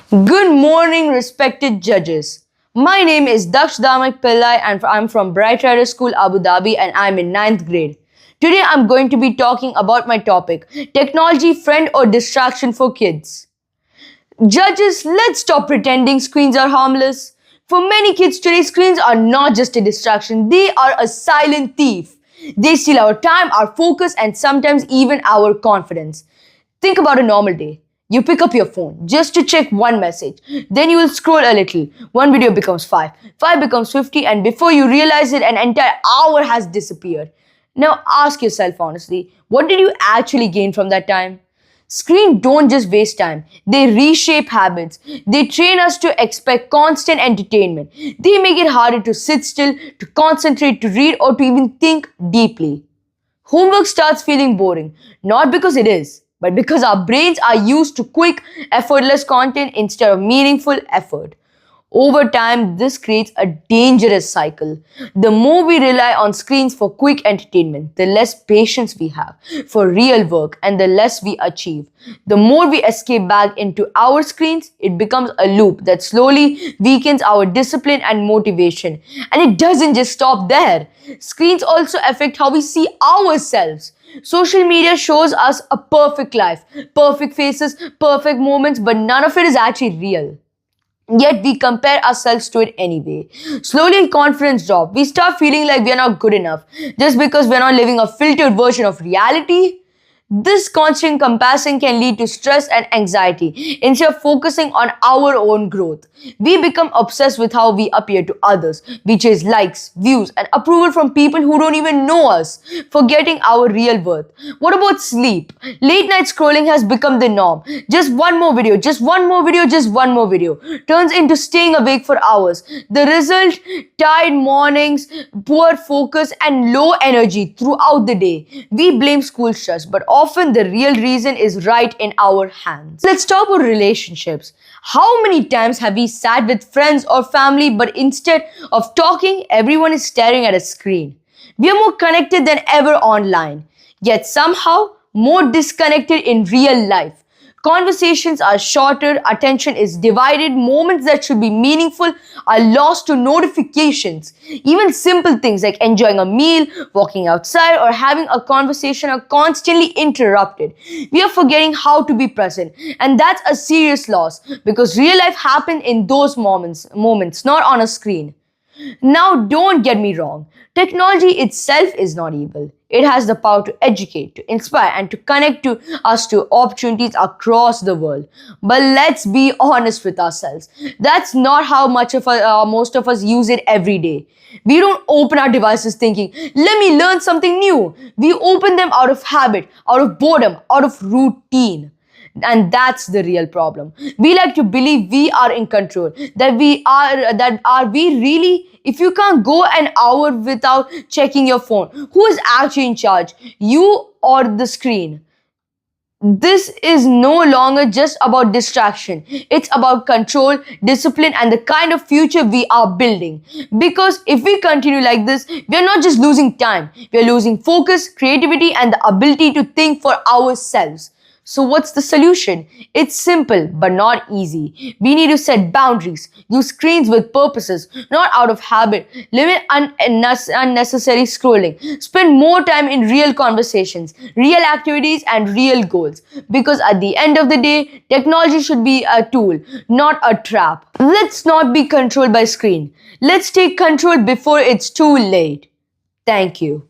Good morning, respected judges. My name is Dakshdharmik Pillai and I'm from Bright Rider School, Abu Dhabi, and I'm in 9th grade. Today I'm going to be talking about my topic, technology friend or distraction for kids. Judges, let's stop pretending screens are harmless. For many kids today, screens are not just a distraction, they are a silent thief. They steal our time, our focus, and sometimes even our confidence. Think about a normal day. You pick up your phone just to check one message. Then you will scroll a little. One video becomes 5. 5 becomes 50, and before you realize it, an entire hour has disappeared. Now ask yourself honestly, what did you actually gain from that time? Screens don't just waste time, they reshape habits. They train us to expect constant entertainment. They make it harder to sit still, to concentrate, to read, or to even think deeply. Homework starts feeling boring, not because it is, but because our brains are used to quick, effortless content instead of meaningful effort. Over time, this creates a dangerous cycle. The more we rely on screens for quick entertainment, the less patience we have for real work and the less we achieve. The more we escape back into our screens, it becomes a loop that slowly weakens our discipline and motivation. And it doesn't just stop there. Screens also affect how we see ourselves. Social media shows us a perfect life, perfect faces, perfect moments, but none of it is actually real. Yet we compare ourselves to it anyway. Slowly confidence drops. We start feeling like we are not good enough just because we are not living a filtered version of reality. This constant comparison can lead to stress and anxiety instead of focusing on our own growth. We become obsessed with how we appear to others. We chase likes, views, and approval from people who don't even know us, forgetting our real worth. What about sleep? Late night scrolling has become the norm. Just one more video, just one more video, just one more video turns into staying awake for hours. The result, tired mornings, poor focus, and low energy throughout the day. We blame school stress, but often the real reason is right in our hands. Let's talk about relationships. How many times have we sat with friends or family, but instead of talking, everyone is staring at a screen? We are more connected than ever online, yet somehow more disconnected in real life. Conversations are shorter, attention is divided, moments that should be meaningful are lost to notifications. Even simple things like enjoying a meal, walking outside, or having a conversation are constantly interrupted. We are forgetting how to be present, and that's a serious loss because real life happens in those moments, not on a screen. Now, don't get me wrong. Technology itself is not evil. It has the power to educate, to inspire, and to connect to us to opportunities across the world. But let's be honest with ourselves. That's not how most of us use it every day. We don't open our devices thinking, let me learn something new. We open them out of habit, out of boredom, out of routine. And that's the real problem. We like to believe we are in control, that are we really? If you can't go an hour without checking your phone, who is actually in charge, you or the screen? This is no longer just about distraction. It's about control, discipline, and the kind of future we are building. Because if we continue like this, we are not just losing time, we are losing focus, creativity, and the ability to think for ourselves. So what's the solution? It's simple but not easy. We need to set boundaries, use screens with purposes, not out of habit, limit unnecessary scrolling, spend more time in real conversations, real activities, and real goals. Because at the end of the day, technology should be a tool, not a trap. Let's not be controlled by screen. Let's take control before it's too late. Thank you.